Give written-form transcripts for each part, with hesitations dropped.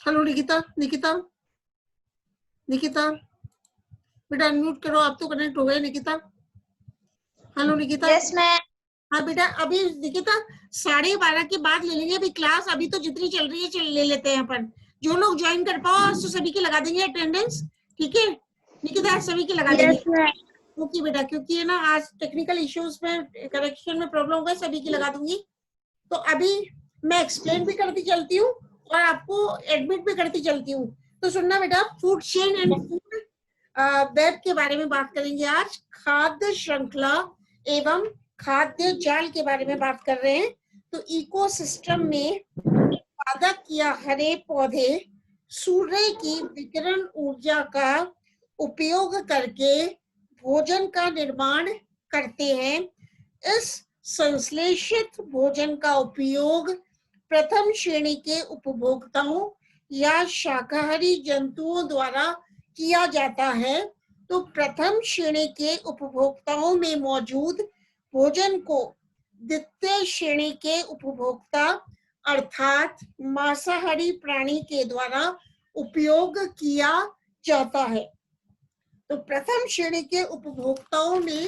Hello Nikita, Nikita, Nikita बेटा unmute करो, आप तो कनेक्ट हो गए। Nikita, hello Nikita. Yes ma'am. हाँ बेटा, अभी निकिता 12:30 के बाद ले लेंगे अभी क्लास, अभी तो जितनी चल रही है चल ले लेते हैं अपन। जो लोग ज्वाइन कर पाओ आज तो सभी की लगा देंगे अटेंडेंस, ठीक है निकिता, आज सभी की लगा देंगे। Yes ma'am. क्योंकि बेटा क्योंकि है ना आज टेक्निकल इश्यूज में करेक्शन में प्रॉब्लम होगा, सभी की लगा दूंगी। तो अभी मैं एक्सप्लेन भी करती चलती हूँ और आपको एडमिट भी करती चलती हूँ। तो सुनना बेटा, food chain and food web के बारे में बात करेंगे आज। खाद्य श्रृंखला एवं खाद्य जाल के बारे में बात कर रहे हैं। तो इकोसिस्टम में उत्पादक या हरे पौधे सूर्य की विकिरण ऊर्जा का उपयोग करके भोजन का निर्माण करते हैं। इस संश्लेषित भोजन का उपयोग प्रथम श्रेणी के उपभोक्ताओं या शाकाहारी जंतुओं द्वारा किया जाता है। तो प्रथम श्रेणी के उपभोक्ताओं में मौजूद भोजन को द्वितीय श्रेणी के उपभोक्ता अर्थात मांसाहारी प्राणी के द्वारा उपयोग किया जाता है। तो प्रथम श्रेणी के उपभोक्ताओं में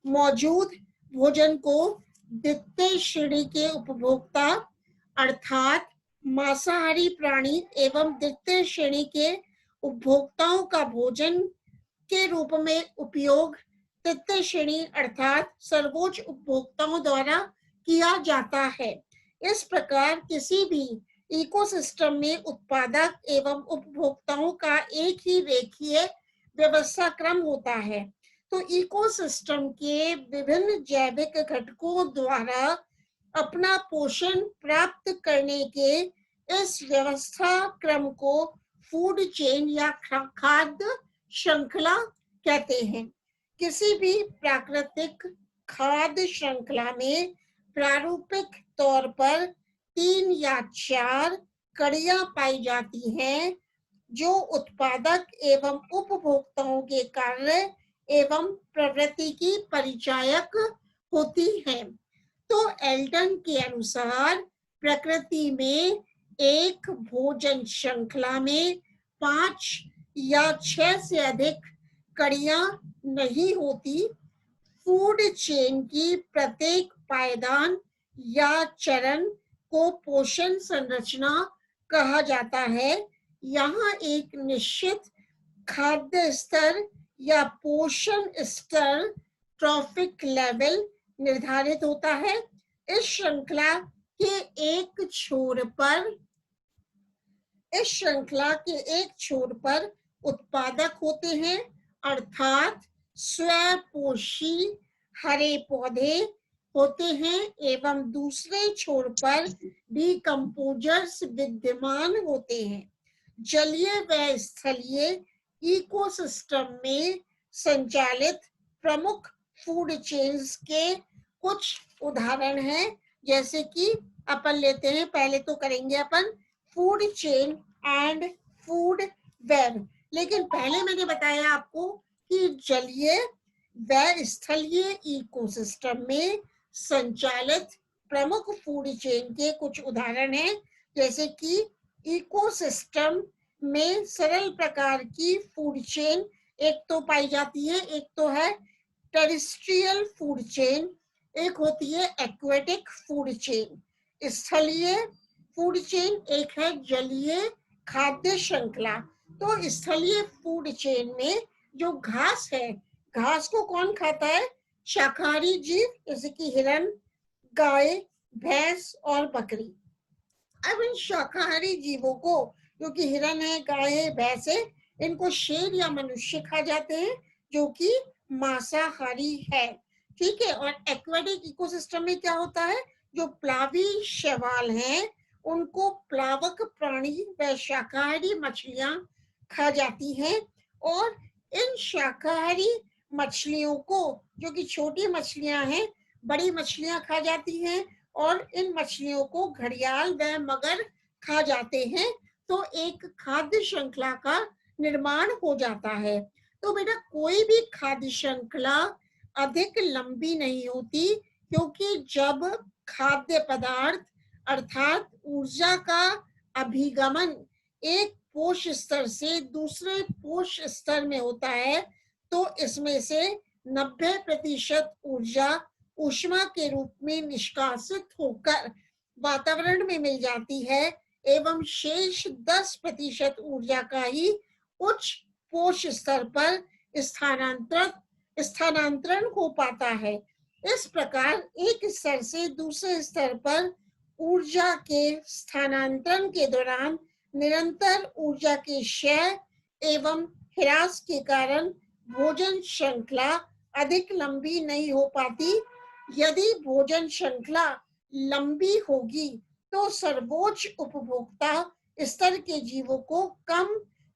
मौजूद भोजन को द्वितीय श्रेणी के उपभोक्ता अर्थात मांसाहारी प्राणी एवं द्वितीय श्रेणी के उपभोक्ताओं का भोजन के रूप में उपयोग तृतीय श्रेणी अर्थात सर्वोच्च उपभोक्ताओं द्वारा किया जाता है। इस प्रकार किसी भी इकोसिस्टम में उत्पादक एवं उपभोक्ताओं का एक ही रेखीय व्यवस्था क्रम होता है। तो इकोसिस्टम के विभिन्न जैविक घटकों द्वारा अपना पोषण प्राप्त करने के इस व्यवस्था क्रम को फूड चेन या खाद्य श्रृंखला कहते हैं। किसी भी प्राकृतिक खाद्य श्रृंखला में प्रारूपिक तौर पर 3 या 4 कड़ियां पाई जाती हैं जो उत्पादक एवं उपभोक्ताओं के कार्य एवं प्रवृत्ति की परिचायक होती हैं। तो एल्टन के अनुसार प्रकृति में एक भोजन श्रृंखला में 5 या 6 से अधिक कड़ियां नहीं होती। फूड चेन की प्रत्येक पायदान या चरण को पोषण संरचना कहा जाता है। यहाँ एक निश्चित खाद्य स्तर या पोषण स्तर ट्रॉफिक लेवल निर्धारित होता है। इस श्रृंखला के एक छोर पर उत्पादक होते हैं अर्थात स्वपोषी हरे पौधे होते हैं एवं दूसरे छोर पर डिकम्पोजर्स विद्यमान होते हैं। जलीय व स्थलीय इकोसिस्टम में संचालित प्रमुख फूड चेन्स के कुछ उदाहरण हैं, जैसे कि अपन लेते हैं, पहले तो करेंगे अपन food chain and food web. लेकिन पहले मैंने बताया आपको कि जलीय व स्थलीय इकोसिस्टम में संचालित प्रमुख फूड चेन के कुछ उदाहरण हैं, जैसे कि इकोसिस्टम में सरल प्रकार की फूड चेन एक तो पाई जाती है, एक तो है टेरेस्ट्रियल फूड चेन, एक होती है एक्वेटिक फूड चेन। स्थलीय फूड चेन एक है जलीय खाद्य श्रृंखला। तो स्थलीय फूड चेन में जो घास है, घास को कौन खाता है? शाकाहारी जीव, जैसे कि हिरण, गाय, भैंस और बकरी। अब इन शाकाहारी जीवों को, जो कि हिरण है, गाय है, भैंस है, इनको शेर या मनुष्य खा जाते हैं जो कि मांसाहारी है, ठीक है। और एक्वेटिक इकोसिस्टम में क्या होता है? जो प्लावी शैवाल हैं उनको प्लावक प्राणी व शाकाहारी मछलियां खा जाती हैं। और इन शाकाहारी मछलियों को, जो कि छोटी मछलियां हैं, बड़ी मछलियां खा जाती हैं और इन मछलियों को घड़ियाल व मगर खा जाते हैं। तो एक खाद्य श्रृंखला का निर्माण हो जाता है। तो बेटा कोई भी खाद्य श्रृंखला अधिक लंबी नहीं होती, क्योंकि जब खाद्य पदार्थ अर्थात ऊर्जा का अभिगमन एक पोष स्तर से दूसरे पोष स्तर में होता है तो इसमें से 90% ऊर्जा ऊष्मा के रूप में निष्कासित होकर वातावरण में मिल जाती है एवं शेष 10% ऊर्जा का ही उच्च पोष स्तर पर स्थानांतरण हो पाता है। इस प्रकार एक स्तर से दूसरे स्तर पर ऊर्जा के स्थानांतरण के दौरान निरंतर ऊर्जा के क्षय एवं ह्रास के कारण भोजन श्रृंखला अधिक लंबी नहीं हो पाती। यदि भोजन श्रृंखला लंबी होगी तो सर्वोच्च उपभोक्ता स्तर के जीवों को कम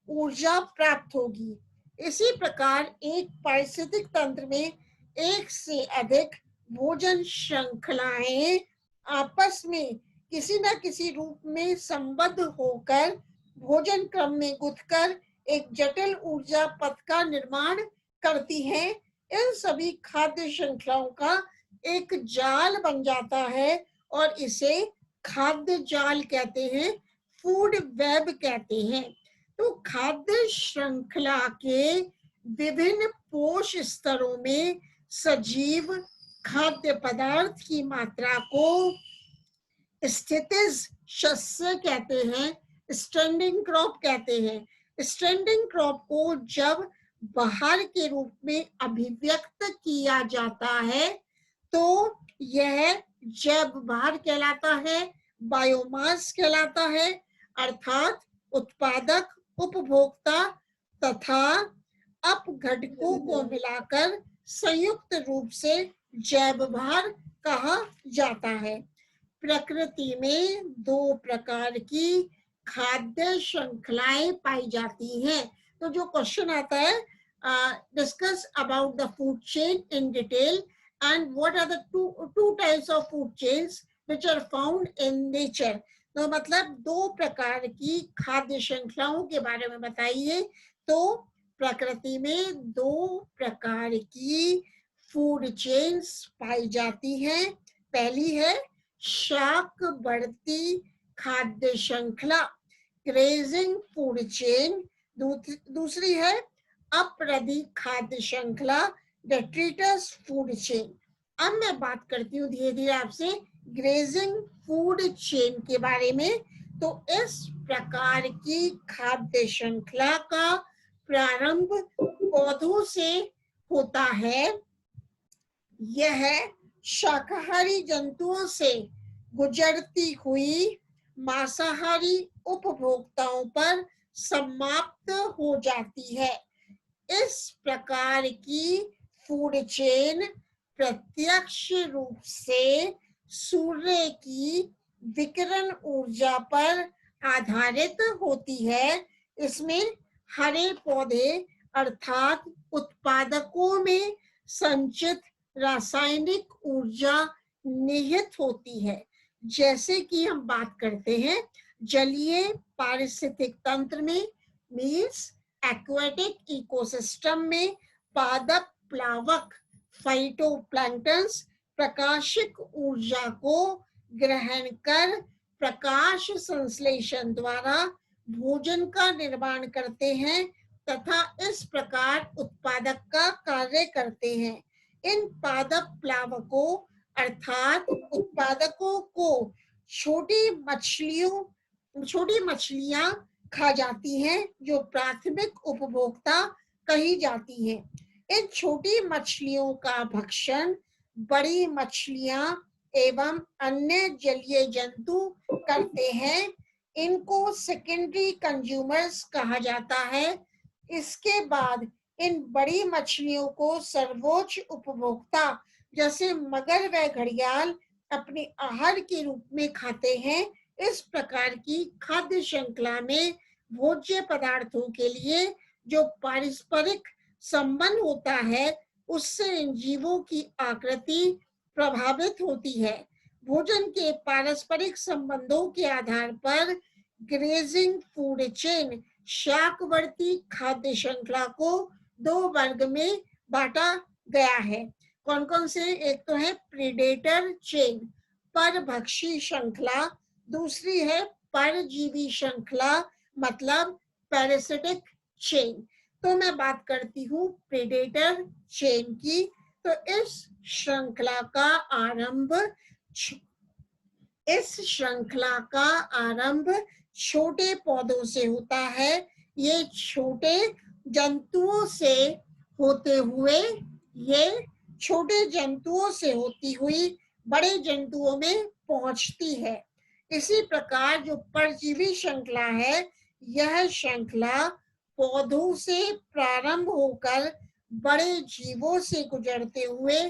ऊर्जा प्राप्त होगी। इसी प्रकार एक पारिस्थितिक तंत्र में एक से अधिक भोजन श्रृंखलाएं आपस में किसी न किसी रूप में संबद्ध होकर भोजन क्रम में गुंथकर एक जटिल ऊर्जा पथ का निर्माण करती हैं। इन सभी खाद्य श्रृंखलाओं का एक जाल बन जाता है और इसे खाद्य जाल कहते हैं, फूड वेब कहते हैं। तो खाद्य श्रृंखला के विभिन्न पोष स्तरों में सजीव खाद्य पदार्थ की मात्रा को स्थितिज शस्य कहते हैं, स्टैंडिंग क्रॉप कहते हैं। स्टैंडिंग क्रॉप को जब बाहर के रूप में अभिव्यक्त किया जाता है तो यह जैव भार कहलाता है, बायोमास कहलाता है, अर्थात उत्पादक, उपभोक्ता तथा अपघटकों को मिलाकर संयुक्त रूप से जैव भार कहा जाता है। प्रकृति में दो प्रकार की खाद्य श्रृंखलाएं पाई जाती हैं। तो जो क्वेश्चन आता है, discuss about the food chain in detail and what are the two types of food chains which are found in nature। तो मतलब दो प्रकार की खाद्य श्रृंखलाओं के बारे में बताइए। तो प्रकृति में दो प्रकार की फूड चेन्स पाई जाती हैं। पहली है शाक बढ़ती खाद्य श्रृंखला, ग्रेजिंग फूड चेन। दूसरी है अप्रदी खाद्य श्रृंखला, डेट्रिटस फूड चेन। अब मैं बात करती हूँ धीरे धीरे आपसे ग्रेजिंग फूड चेन के बारे में। तो इस प्रकार की खाद्य श्रृंखला का प्रारंभ पौधों से होता है। यह शाकाहारी जंतुओं से गुजरती हुई मांसाहारी उपभोक्ताओं पर समाप्त हो जाती है। इस प्रकार की फूड चेन प्रत्यक्ष रूप से सूर्य की विकिरण ऊर्जा पर आधारित होती है। इसमें हरे पौधे अर्थात उत्पादकों में संचित रासायनिक ऊर्जा निहित होती है। जैसे कि हम बात करते हैं जलीय पारिस्थितिक तंत्र में, मीन्स एक्वेटिक इकोसिस्टम में पादप प्लावक फाइटोप्लैंक्टन्स प्रकाशिक ऊर्जा को ग्रहण कर प्रकाश संश्लेषण द्वारा भोजन का निर्माण करते हैं तथा इस प्रकार उत्पादक का कार्य करते हैं। इन पादप प्लावकों अर्थात उत्पादकों को छोटी मछलियां खा जाती हैं जो प्राथमिक उपभोक्ता कही जाती हैं। इन छोटी मछलियों का भक्षण बड़ी मछलियां एवं अन्य जलीय जंतु करते हैं। इनको सेकेंडरी कंज्यूमर्स कहा जाता है। इसके बाद इन बड़ी मछलियों को सर्वोच्च उपभोक्ता जैसे मगर व घड़ियाल अपने आहार के रूप में खाते हैं। इस प्रकार की खाद्य श्रृंखला में भोज्य पदार्थों के लिए जो पारस्परिक संबंध होता है उससे इन जीवों की आकृति प्रभावित होती है। भोजन के पारस्परिक संबंधों के आधार पर ग्रेजिंग फूड चेन शाकवर्ती खाद्य श्रृंखला को दो वर्ग में बांटा गया है। कौन कौन से? एक तो है प्रीडेटर चेन, परभक्षी श्रृंखला, दूसरी है परजीवी श्रृंखला, मतलब पैरासिटिक चेन। तो मैं बात करती हूँ प्रेडेटर चेन की। तो इस श्रृंखला का आरंभ छोटे पौधों से होता है। ये छोटे जंतुओं से होते हुए होती हुई बड़े जंतुओं में पहुंचती है। इसी प्रकार जो परजीवी श्रृंखला है, यह श्रृंखला पौधों से प्रारंभ होकर बड़े जीवों से गुजरते हुए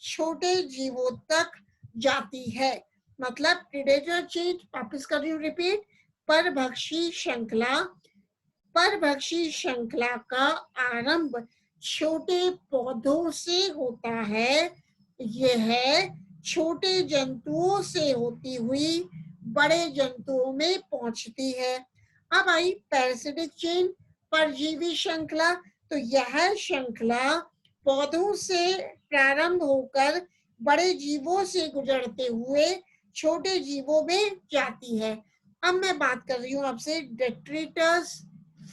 छोटे जीवों तक जाती है। मतलब प्रेडेटर चेन, वापस कर रही हूँ रिपीट, परभक्षी श्रृंखला का आरंभ छोटे पौधों से होता है। यह छोटे जंतुओं से होती हुई बड़े जंतुओं में पहुंचती है। अब आई पैरासिटिक चेन, परजीवी श्रृंखला। तो यह श्रृंखला पौधों से प्रारंभ होकर बड़े जीवों से गुजरते हुए छोटे जीवों में जाती है। अब मैं बात कर रही हूँ आपसे डेट्रिटस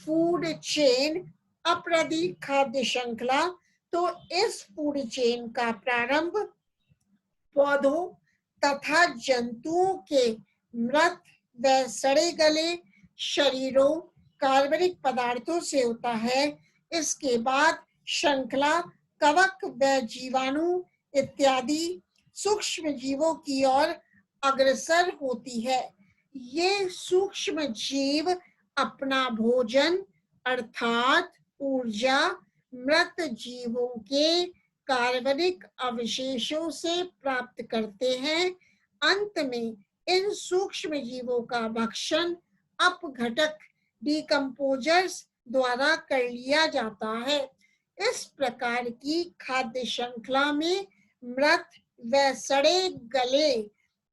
फूड चेन, अपराधी खाद्य श्रृंखला। तो इस फूड चेन का प्रारंभ पौधों तथा जंतुओं के मृत व सड़े गले शरीरों कार्बनिक पदार्थों से होता है। इसके बाद श्रृंखला कवक व जीवाणु इत्यादि सूक्ष्म जीवों की ओर अग्रसर होती है। ये सूक्ष्म जीव अपना भोजन अर्थात ऊर्जा मृत जीवों के कार्बनिक अवशेषों से प्राप्त करते हैं। अंत में इन सूक्ष्म जीवों का भक्षण अपघटक डिकम्पोजर्स द्वारा कर लिया जाता है। इस प्रकार की खाद्य श्रृंखला में मृत व सड़े गले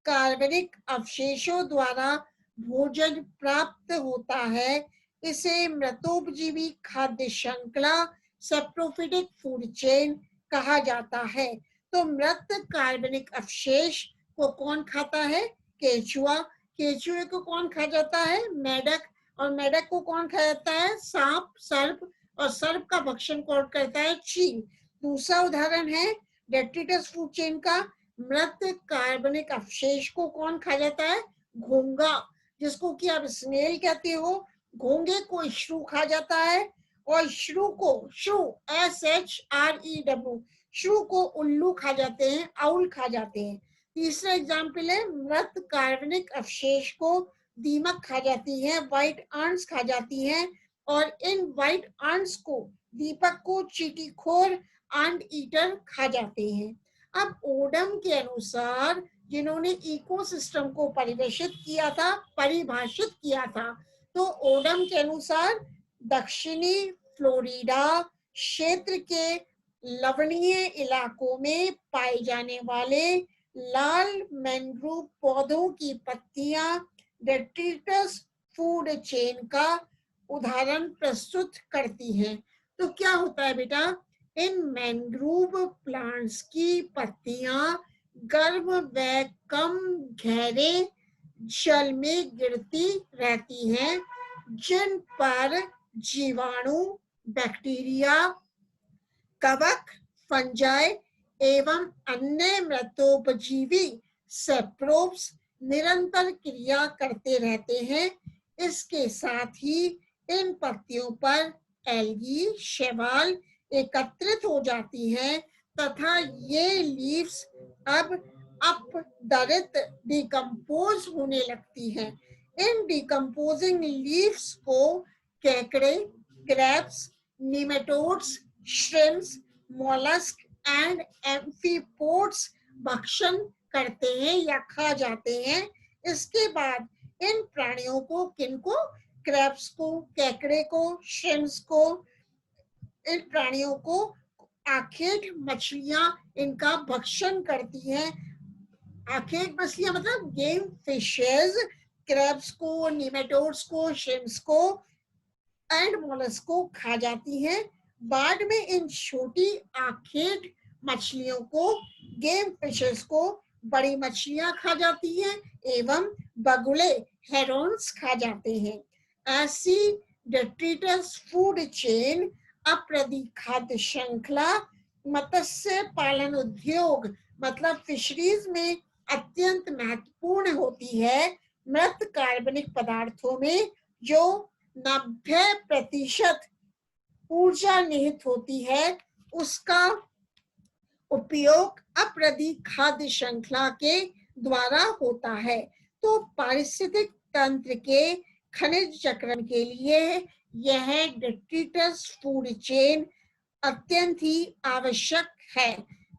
कार्बनिक अवशेषों द्वारा भोजन प्राप्त होता है। इसे मृतोपजीवी खाद्य श्रृंखला सेप्रोफिटिक फूड चेन कहा जाता है। तो मृत कार्बनिक अवशेष को कौन खाता है? केचुआ। केचुए को कौन खा जाता है? मेढक। और मेढक को कौन खा जाता है? सांप, सर्प। और सर्प का भक्षण कौन करता है? चील। दूसरा उदाहरण है डेट्रिटस फूड चेन का, मृत कार्बनिक अवशेष को कौन खा जाता है? घोंगा, जिसको कि आप स्नेल कहते हो। घोंगे को श्रू खा जाता है और श्रू SHREW श्रू को उल्लू खा जाते हैं, आउल खा जाते हैं। तीसरा एग्जाम्पल है मृत कार्बनिक अवशेष को दीमक खा जाती है, व्हाइट आंट्स खा जाती हैं। और इन व्हाइट आंट्स को, दीपक को चींटीखोर आंट ईटर खा जाते हैं। अब ओडम के अनुसार, जिन्होंने इकोसिस्टम को परिभाषित किया था, तो ओडम के अनुसार दक्षिणी फ्लोरिडा क्षेत्र के लवणीय इलाकों में पाए जाने वाले लाल मैंग्रोव पौधों की पत्तियां डेट्रिटस फूड चेन का उदाहरण प्रस्तुत करती हैं। तो क्या होता है बेटा, इन मैंग्रोव प्लांट्स की पत्तियां गर्म व कम गहरे जल में गिरती रहती हैं, जिन पर जीवाणु, बैक्टीरिया, कवक, फंजाई एवं अन्य मृतोपजीवी सेप्रोब्स निरंतर क्रिया करते रहते हैं। इसके साथ ही इन पत्तियों पर एल्गी, शैवाल एकत्रित हो जाती हैं तथा ये लीव्स अब अपदरित डिकम्पोज होने लगती हैं। इन डिकम्पोजिंग लीव्स को केकड़े, crabs, nematodes, shrimps, mollusc and एम्फीपोड्स भक्षण करते हैं या खा जाते हैं। इसके बाद इन प्राणियों को, किनको? क्रैब्स को, केकड़े को, श्रिम्प्स को, इन प्राणियों को आखेट मछलियां इनका भक्षण करती हैं। आखेट मछलियां मतलब गेम फिशेस, क्रैब्स को, निमेटोड्स को, श्रिम्प्स को एंड मोलस्क को खा जाती हैं। बाद में इन छोटी आखेट मछलियों को, गेम फिशेस को बड़ी मछलियां खा जाती हैं एवं बगुले, हेरॉन्स खा जाते हैं। ऐसी डेट्रिटस फूड चेन, अप्रदी खाद्य श्रृंखला, मत्स्य पालन उद्योग मतलब फिशरीज में अत्यंत महत्वपूर्ण होती है। मृत कार्बनिक पदार्थों में जो 90% ऊर्जा निहित होती है उसका उपयोग अप्रदी खाद्य श्रृंखला के द्वारा होता है। तो पारिस्थितिक तंत्र के खनिज चक्रण के लिए यह डेट्रिटस फूड चेन अत्यंत ही आवश्यक है।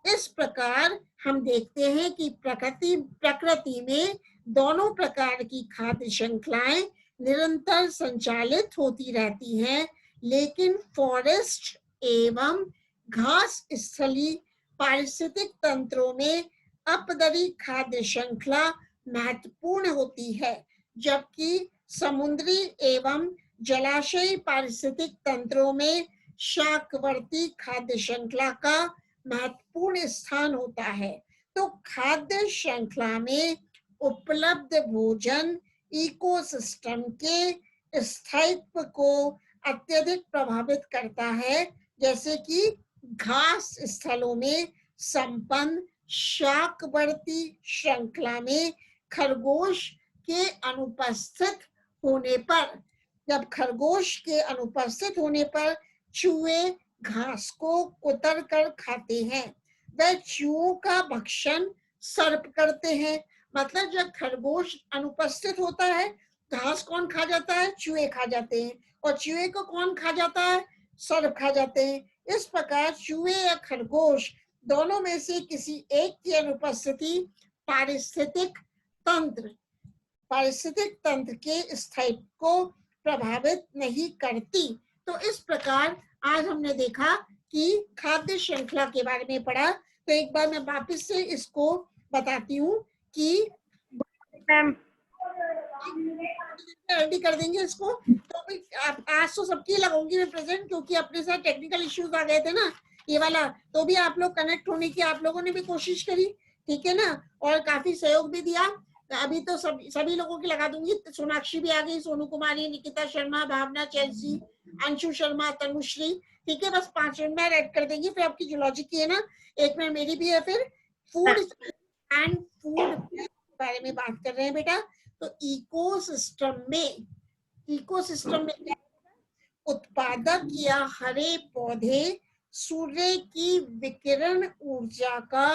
इस प्रकार हम देखते हैं कि प्रकृति में दोनों प्रकार की खाद्य श्रृंखलाएं निरंतर संचालित होती रहती हैं, लेकिन फॉरेस्ट एवं घास स्थली पारिस्थितिक तंत्रों में अपदरी खाद्य श्रृंखला महत्वपूर्ण होती है, जबकि समुद्री एवं जलाशयी पारिस्थितिक तंत्रों में शाकवर्ती खाद्य श्रृंखला का महत्वपूर्ण स्थान होता है। तो खाद्य श्रृंखला में उपलब्ध भोजन इकोसिस्टम के स्थायित्व को अत्यधिक प्रभावित करता है, जैसे कि घास स्थलों में संपन्न शाकवर्ती श्रृंखला में खरगोश के अनुपस्थित होने पर, जब खरगोश के अनुपस्थित होने पर चूहे घास को कुतर कर खाते हैं। वह चूहों का भक्षण सर्प करते हैं। मतलब जब खरगोश अनुपस्थित होता है, घास कौन खा जाता है? चूहे खा जाते हैं। और चूहे को कौन खा जाता है? सर्प खा जाते हैं। इस प्रकार चूहे या खरगोश दोनों में से किसी एक की अनुपस्थिति पारिस्थितिक तंत्र के स्थायित्व को प्रभावित नहीं करती। तो इस प्रकार आज हमने देखा कि खाद्य श्रृंखला के बारे में पढ़ा। तो एक बार मैं वापस से इसको बताती हूँ कि रेडी कर देंगे इसको। तो आप आज तो सबकी लगाऊंगी मैं प्रेजेंट, क्योंकि अपने साथ टेक्निकल इश्यूज आ गए थे ना ये वाला, तो भी आप लोग कनेक्ट होने की आप लोगों ने भी कोशिश करी, ठीक है ना, और काफी सहयोग भी दिया। अभी तो सभी लोगों की लगा दूंगी। सोनाक्षी भी आ गई, सोनू कुमारी, निकिता शर्मा, भावना, चेल्सी, अंशु शर्मा, तनुश्री, ठीक है। बस 5 मिनट में ऐड कर देंगी। फिर आपकी जूलॉजी की है ना, 1 मिनट मेरी भी है। फिर फूड एंड फूड के बारे में बात कर रहे हैं बेटा। तो इकोसिस्टम में क्या उत्पादक या हरे पौधे सूर्य की विकिरण ऊर्जा का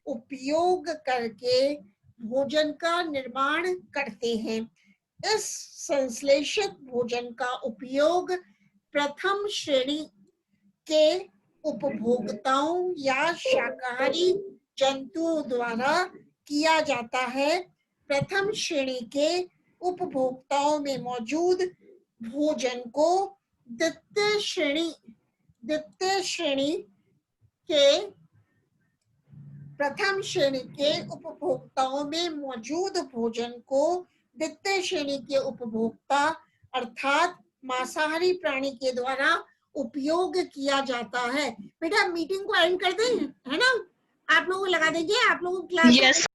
उपयोग करके भोजन का निर्माण करते हैं। इस संश्लेषित भोजन का उपयोग प्रथम श्रेणी के उपभोक्ताओं या शाकाहारी जंतुओं द्वारा किया जाता है। प्रथम श्रेणी के उपभोक्ताओं में मौजूद भोजन को द्वितीय श्रेणी के प्रथम श्रेणी के उपभोक्ताओं में मौजूद भोजन को द्वितीय श्रेणी के उपभोक्ता अर्थात मांसाहारी प्राणी के द्वारा उपयोग किया जाता है। बेटा मीटिंग को एंड कर दें, है ना? आप लोगों को लगा देंगे, आप लोगों को क्लास